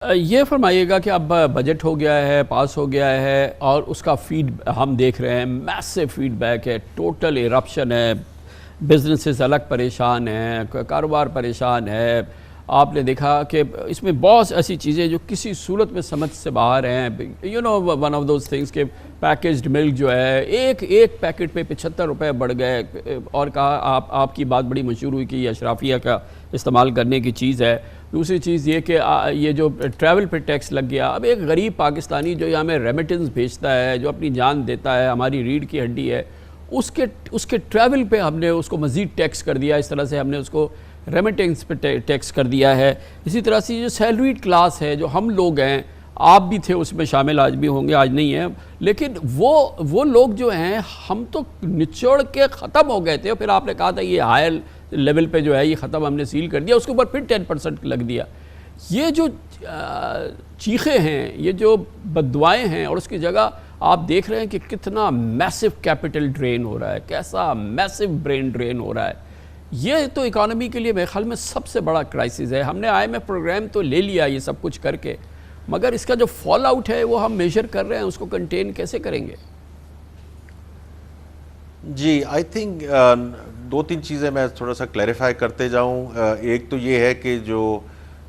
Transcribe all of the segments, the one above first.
یہ فرمائیے گا کہ اب بجٹ ہو گیا ہے، پاس ہو گیا ہے اور اس کا ہم دیکھ رہے ہیں میسو فیڈ بیک ہے، ٹوٹل ایرپشن ہے، بزنسز الگ پریشان ہیں، کاروبار پریشان ہے۔ آپ نے دیکھا کہ اس میں بہت ایسی چیزیں جو کسی صورت میں سمجھ سے باہر ہیں۔ ون آف دوز تھنگز کہ پیکجڈ ملک جو ہے ایک پیکٹ پہ 75 روپے بڑھ گئے، اور کہا آپ کی بات بڑی مشہور ہوئی کہ یہ اشرافیہ کا استعمال کرنے کی چیز ہے۔ دوسری چیز یہ کہ یہ جو ٹریول پہ ٹیکس لگ گیا، اب ایک غریب پاکستانی جو یہاں میں ریمیٹنس بھیجتا ہے، جو اپنی جان دیتا ہے، ہماری ریڑھ کی ہڈی ہے، اس کے ٹریول پہ ہم نے اس کو مزید ٹیکس کر دیا۔ اس طرح سے ہم نے اس کو ریمیٹنس پہ ٹیکس کر دیا ہے۔ اسی طرح سے جو سیلریڈ کلاس ہے، جو ہم لوگ ہیں، آپ بھی تھے اس میں شامل، آج بھی ہوں گے، آج نہیں ہیں، لیکن وہ لوگ جو ہیں، ہم تو نچوڑ کے ختم ہو گئے تھے، اور پھر آپ نے کہا تھا یہ ہائر لیول پہ جو ہے یہ ختم، ہم نے سیل کر دیا، اس کے اوپر پھر 10% لگ دیا۔ یہ جو چیخیں ہیں، یہ جو بددعائیں ہیں، اور اس کی جگہ آپ دیکھ رہے ہیں کہ کتنا میسو کیپٹل ڈرین ہو رہا ہے، کیسا میسو برین ڈرین ہو رہا ہے۔ یہ تو اکانومی کے لیے میرے خیال میں سب سے بڑا کرائسس ہے۔ ہم نے IMF پروگرام تو لے لیا یہ سب کچھ کر کے، مگر اس کا جو فال آؤٹ ہے وہ ہم میجر کر رہے ہیں، اس کو کنٹین کیسے کریں گے؟ جی آئی تھنک دو تین چیزیں میں تھوڑا سا کلیریفائی کرتے جاؤں۔ ایک تو یہ ہے کہ جو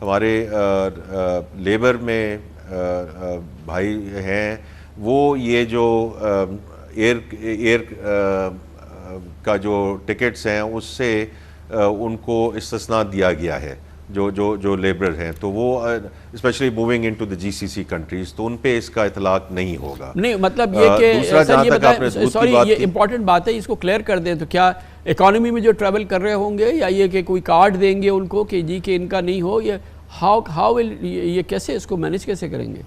ہمارے لیبر میں بھائی ہیں، وہ یہ جو ایئر کا جو ٹکٹس ہیں اس سے ان کو استثناء دیا گیا ہے، جو لیبر ہیں، تو وہ especially moving into the GCC countries, تو ان پہ اس کا اطلاق نہیں ہوگا۔ نہیں مطلب یہ کہ دوسرا جہاں تک آپ نے دودھ کی بات یہ امپورٹنٹ بات ہے، اس کو کلیئر کر دیں۔ تو کیا اکانومی میں جو ٹریول کر رہے ہوں گے، یا یہ کہ کوئی کارڈ دیں گے ان کو کہ جی کہ ان کا نہیں ہو، یہ کیسے اس کو مینیج کیسے کریں گے؟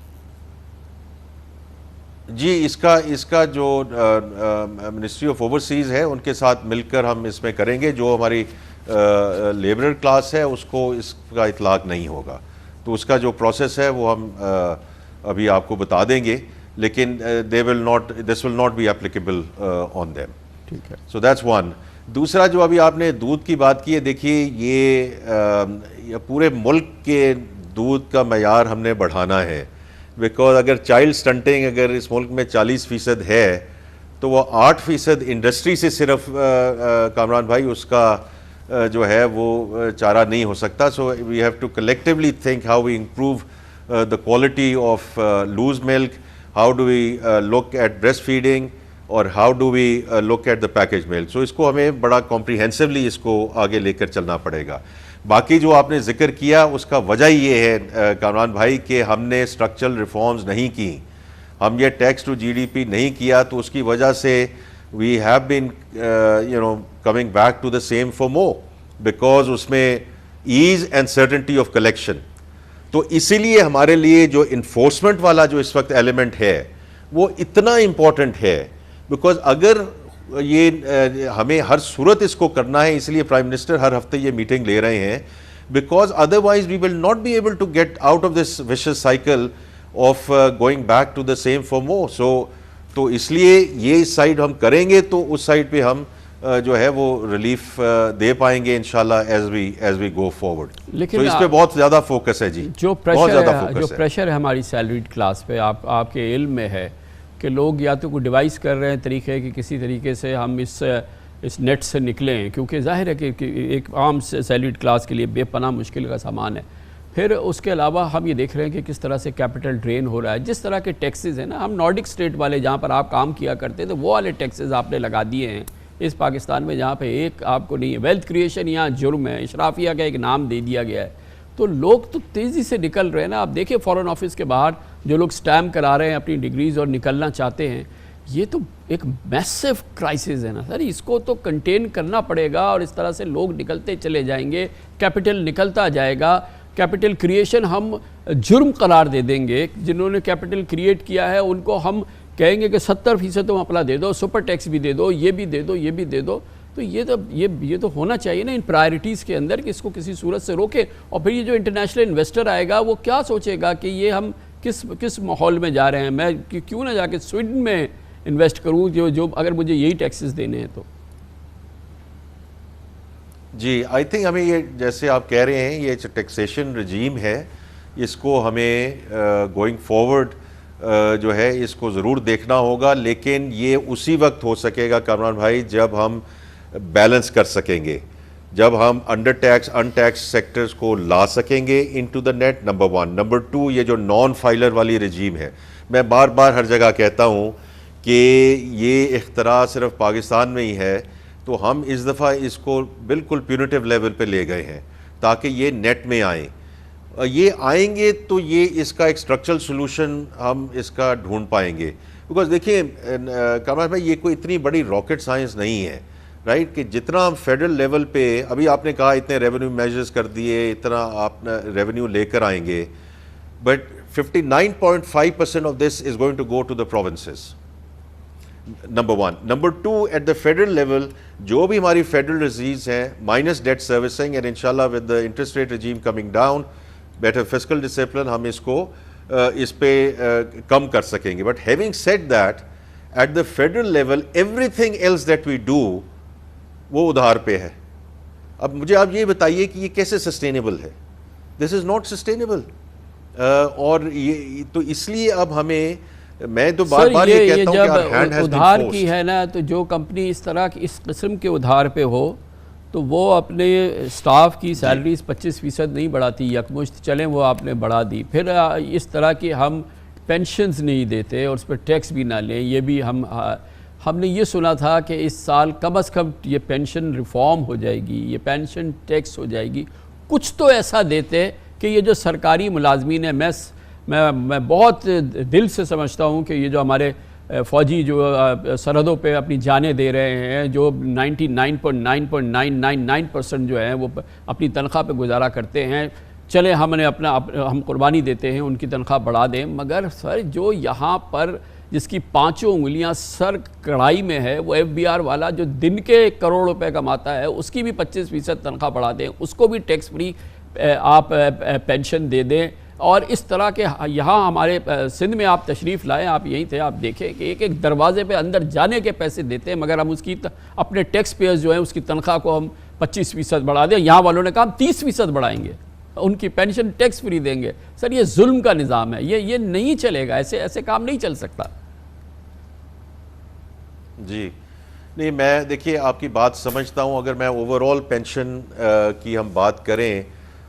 جی اس کا جو منسٹری آف اوورسیز ہے ان کے ساتھ مل کر ہم اس میں کریں گے۔ جو ہماری لیبرر کلاس ہے اس کو اس کا اطلاق نہیں ہوگا، تو اس کا جو پروسیس ہے وہ ہم ابھی آپ کو بتا دیں گے، لیکن this will not be applicable on them۔ ٹھیک ہے، so that's one۔ دوسرا جو ابھی آپ نے دودھ کی بات کی ہے، دیکھیے یہ پورے ملک کے دودھ کا معیار ہم نے بڑھانا ہے، بیکاز اگر چائلڈ سٹنٹنگ اگر اس ملک میں 40% ہے تو وہ 8% انڈسٹری سے صرف کامران بھائی اس کا جو ہے وہ چارہ نہیں ہو سکتا۔ So we have to collectively think how we improve the quality of loose milk, how do we look at breast feeding, اور how do we look at the package milk. So اس کو ہمیں بڑا کمپریہنسولی اس کو آگے لے کر چلنا پڑے گا۔ باقی جو آپ نے ذکر کیا اس کا وجہ یہ ہے کامران بھائی کہ ہم نے اسٹرکچرل ریفارمز نہیں کی، ہم یہ ٹیکس ٹو GDP نہیں کیا، تو اس کی وجہ سے we have been coming back to the same for more because اس میں ease and certainty of collection۔ تو اسی لیے ہمارے لیے جو انفورسمنٹ والا جو اس وقت ایلیمنٹ ہے وہ اتنا امپورٹنٹ ہے، بیکاز اگر یہ ہمیں ہر صورت اس کو کرنا ہے، اس لیے پرائم منسٹر ہر ہفتے یہ میٹنگ لے رہے ہیں، because otherwise we will not be able to get out of this vicious cycle of going back to the same for more. تو اس لیے یہ سائیڈ ہم کریں گے تو اس سائیڈ پہ ہم جو ہے وہ ریلیف دے پائیں گے انشاءاللہ ایز وی گو فارورڈ۔ لیکن تو اس پہ بہت زیادہ فوکس ہے جی، جو بہت زیادہ فوکس ہے۔ جو پریشر ہے ہماری سیلریڈ کلاس پہ، آپ کے علم میں ہے کہ لوگ یا تو کوئی ڈیوائس کر رہے ہیں طریقے کہ کسی طریقے سے ہم اس نیٹ سے نکلیں، کیونکہ ظاہر ہے کہ ایک عام سیلریڈ کلاس کے لیے بے پناہ مشکل کا سامان ہے۔ پھر اس کے علاوہ ہم یہ دیکھ رہے ہیں کہ کس طرح سے کیپٹل ڈرین ہو رہا ہے، جس طرح کے ٹیکسز ہیں نا، ہم نارڈک اسٹیٹ والے جہاں پر آپ کام کیا کرتے تھے وہ والے ٹیکسز آپ نے لگا دیے ہیں اس پاکستان میں، جہاں پہ ایک آپ کو نہیں ہے۔ ویلتھ کریشن یہاں جرم ہے، اشرافیہ کا ایک نام دے دیا گیا ہے، تو لوگ تو تیزی سے نکل رہے ہیں نا۔ آپ دیکھیں فارن آفس کے باہر جو لوگ سٹیمپ کرا رہے ہیں اپنی ڈگریز اور نکلنا چاہتے ہیں، یہ تو ایک میسو کرائسس ہے نا سر، اس کو تو کنٹین کرنا پڑے گا، اور اس طرح سے لوگ نکلتے چلے جائیں گے، کیپٹل نکلتا جائے گا۔ کیپٹل کریشن ہم جرم قرار دے دیں گے، جنہوں نے کیپٹل کریٹ کیا ہے ان کو ہم کہیں گے کہ 70% تم اپنا دے دو، سپر ٹیکس بھی دے دو، یہ بھی دے دو، یہ بھی دے دو۔ تو یہ تو ہونا چاہیے نا ان پرائرٹیز کے اندر کہ اس کو کسی صورت سے روکے۔ اور پھر یہ جو انٹرنیشنل انویسٹر آئے گا وہ کیا سوچے گا کہ یہ ہم کس ماحول میں جا رہے ہیں، میں کیوں نہ جا کے سویڈن میں انویسٹ کروں جو اگر مجھے یہی ٹیکسز دینے ہیں تو۔ جی آئی تھنک ہمیں یہ جیسے آپ کہہ رہے ہیں یہ ٹیکسیشن رجیم ہے، اس کو ہمیں گوئنگ فارورڈ جو ہے اس کو ضرور دیکھنا ہوگا، لیکن یہ اسی وقت ہو سکے گا کامران بھائی جب ہم بیلنس کر سکیں گے، جب ہم under taxed untaxed sectors کو لا سکیں گے into the net, number 1۔ Number 2، یہ جو نان فائلر والی رجیم ہے، میں بار بار ہر جگہ کہتا ہوں کہ یہ اختراع صرف پاکستان میں ہی ہے، تو ہم اس دفعہ اس کو بالکل پیونیٹیو لیول پہ لے گئے ہیں تاکہ یہ نیٹ میں آئیں۔ یہ آئیں گے تو یہ اس کا ایک اسٹرکچرل سولوشن ہم اس کا ڈھونڈ پائیں گے، بیکاز دیکھیں کامران بھائی یہ کوئی اتنی بڑی راکٹ سائنس نہیں ہے، رائٹ، کہ جتنا ہم فیڈرل لیول پہ ابھی آپ نے کہا اتنے ریونیو میجرز کر دیے، اتنا آپ ریونیو لے کر آئیں گے، but 59.5% of this is going to go to the provinces, number 1۔ Number 2، at the federal level جو بھی ہماری فیڈرل ریزیوز ہیں مائنس ڈیٹ سروسنگ، اینڈ انشاءاللہ with the interest rate regime coming down, better fiscal discipline, ہم اس کو اس پہ کم کر سکیں گے۔ But having said that, at the federal level everything else that we do وہ ادھار پہ ہے۔ اب مجھے آپ یہ بتائیے کہ یہ کیسے سسٹینیبل ہے؟ دس از ناٹ سسٹینیبل، اور یہ تو اس لیے اب ہمیں، میں تو بار بار یہ کہتا ہوں کہ our hand has been Aadhaar forced۔ کی ہے نا، تو جو کمپنی اس طرح کی اس قسم کے ادھار پہ ہو تو وہ اپنے سٹاف کی سیلریز 25% نہیں بڑھاتی یکمشت، چلیں وہ آپ نے بڑھا دی، پھر اس طرح کی ہم پینشنز نہیں دیتے اور اس پہ ٹیکس بھی نہ لیں۔ یہ بھی ہم نے یہ سنا تھا کہ اس سال کم از کم یہ پینشن ریفارم ہو جائے گی، یہ پینشن ٹیکس ہو جائے گی، کچھ تو ایسا دیتے کہ یہ جو سرکاری ملازمین ہیں، میں بہت دل سے سمجھتا ہوں کہ یہ جو ہمارے فوجی جو سرحدوں پہ اپنی جانیں دے رہے ہیں، جو 99.999% جو ہیں وہ اپنی تنخواہ پہ گزارا کرتے ہیں، چلیں ہم قربانی دیتے ہیں، ان کی تنخواہ بڑھا دیں، مگر سر جو یہاں پر جس کی 5 انگلیاں سر کڑھائی میں ہے، وہ FBR والا جو دن کے 1 کروڑ روپے کماتا ہے، اس کی بھی 25% تنخواہ بڑھا دیں، اس کو بھی ٹیکس فری آپ پینشن دے دیں۔ اور اس طرح کے یہاں ہمارے سندھ میں آپ تشریف لائیں، آپ یہیں تھے، آپ دیکھیں کہ ایک دروازے پہ اندر جانے کے پیسے دیتے ہیں، مگر ہم اس کی اپنے ٹیکس پیئرز جو ہیں اس کی تنخواہ کو ہم 25% بڑھا دیں۔ یہاں والوں نے کہا ہم 30% بڑھائیں گے، ان کی پینشن ٹیکس فری دیں گے۔ سر یہ ظلم کا نظام ہے، یہ نہیں چلے گا، ایسے کام نہیں چل سکتا۔ جی نہیں، میں دیکھیے آپ کی بات سمجھتا ہوں، اگر میں اوورال پینشن کی ہم بات کریں،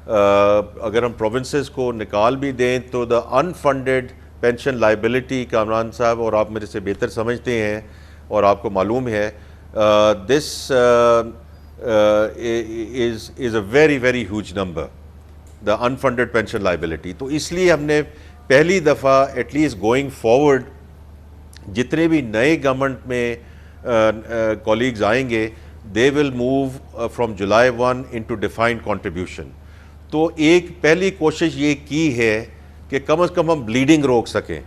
اگر ہم پروونسز کو نکال بھی دیں تو دا انفنڈڈ پینشن لائبلٹی، کامران صاحب اور آپ میرے سے بہتر سمجھتے ہیں اور آپ کو معلوم ہے، this is a very very huge number, the unfunded pension liability. تو اس لیے ہم نے پہلی دفعہ ایٹ لیسٹ گوئنگ فارورڈ جتنے بھی نئے گورنمنٹ میں کولیگز آئیں گے، they will move from July 1 into defined contribution. تو ایک پہلی کوشش یہ کی ہے کہ کم از کم ہم بلیڈنگ روک سکیں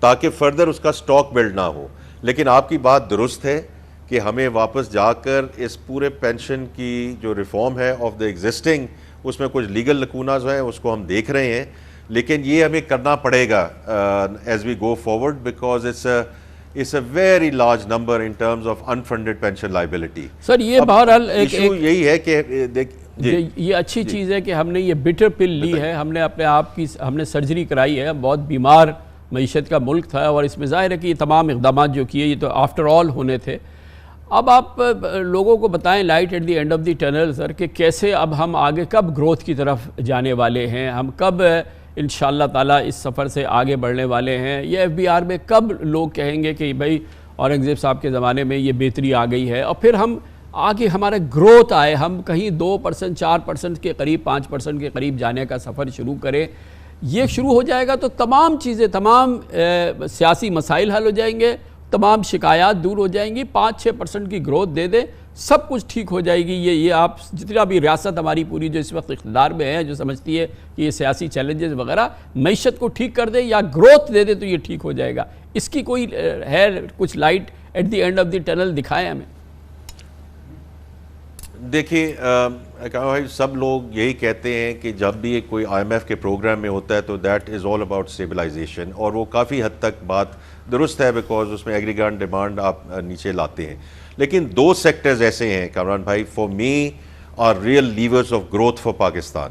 تاکہ فردر اس کا سٹاک بلڈ نہ ہو۔ لیکن آپ کی بات درست ہے کہ ہمیں واپس جا کر اس پورے پینشن کی جو ریفارم ہے آف دا ایگزسٹنگ، اس میں کچھ لیگل لکوناز ہیں، اس کو ہم دیکھ رہے ہیں، لیکن یہ ہمیں کرنا پڑے گا as we go forward, because it's a very large number in terms of unfunded pension liability۔ سر یہ بہرحال ایشو یہی ہے کہ یہ اچھی چیز ہے کہ ہم نے یہ بٹر پل لی ہے، ہم نے اپنے آپ کی ہم نے سرجری کرائی ہے، بہت بیمار معیشت کا ملک تھا، اور اس میں ظاہر ہے کہ یہ تمام اقدامات جو کیے یہ تو آفٹر آل ہونے تھے۔ اب آپ لوگوں کو بتائیں light at the end of the tunnel sir, کہ کیسے اب ہم آگے کب گروتھ کی طرف جانے والے ہیں، ہم کب انشاءاللہ تعالیٰ اس سفر سے آگے بڑھنے والے ہیں، یہ FBR میں کب لوگ کہیں گے کہ بھائی اورنگزیب صاحب کے زمانے میں یہ بہتری آ گئی ہے، اور پھر ہم آگے ہمارا گروتھ آئے، ہم کہیں 2%، 4% کے قریب، 5% کے قریب جانے کا سفر شروع کریں۔ یہ شروع ہو جائے گا تو تمام چیزیں، تمام سیاسی مسائل حل ہو جائیں گے، تمام شکایات دور ہو جائیں گی، 5-6% کی گروتھ دے دیں، سب کچھ ٹھیک ہو جائے گی۔ یہ آپ جتنا بھی ریاست ہماری پوری جو اس وقت اقتدار میں ہے، جو سمجھتی ہے کہ یہ سیاسی چیلنجز وغیرہ معیشت کو ٹھیک کر دے یا گروتھ دے دے تو یہ ٹھیک ہو جائے گا۔ اس کی کوئی ہے کچھ light at the end of the tunnel دکھائیں ہمیں؟ دیکھیے بھائی، سب لوگ یہی کہتے ہیں کہ جب بھی کوئی IMF کے پروگرام میں ہوتا ہے تو that is all about stabilisation, اور وہ کافی حد تک بات درست ہے، بیکاز اس میں ایگریگیٹ ڈیمانڈ آپ نیچے لاتے ہیں۔ لیکن 2 سیکٹرز ایسے ہیں کامران بھائی، for me are real levers of growth for Pakistan.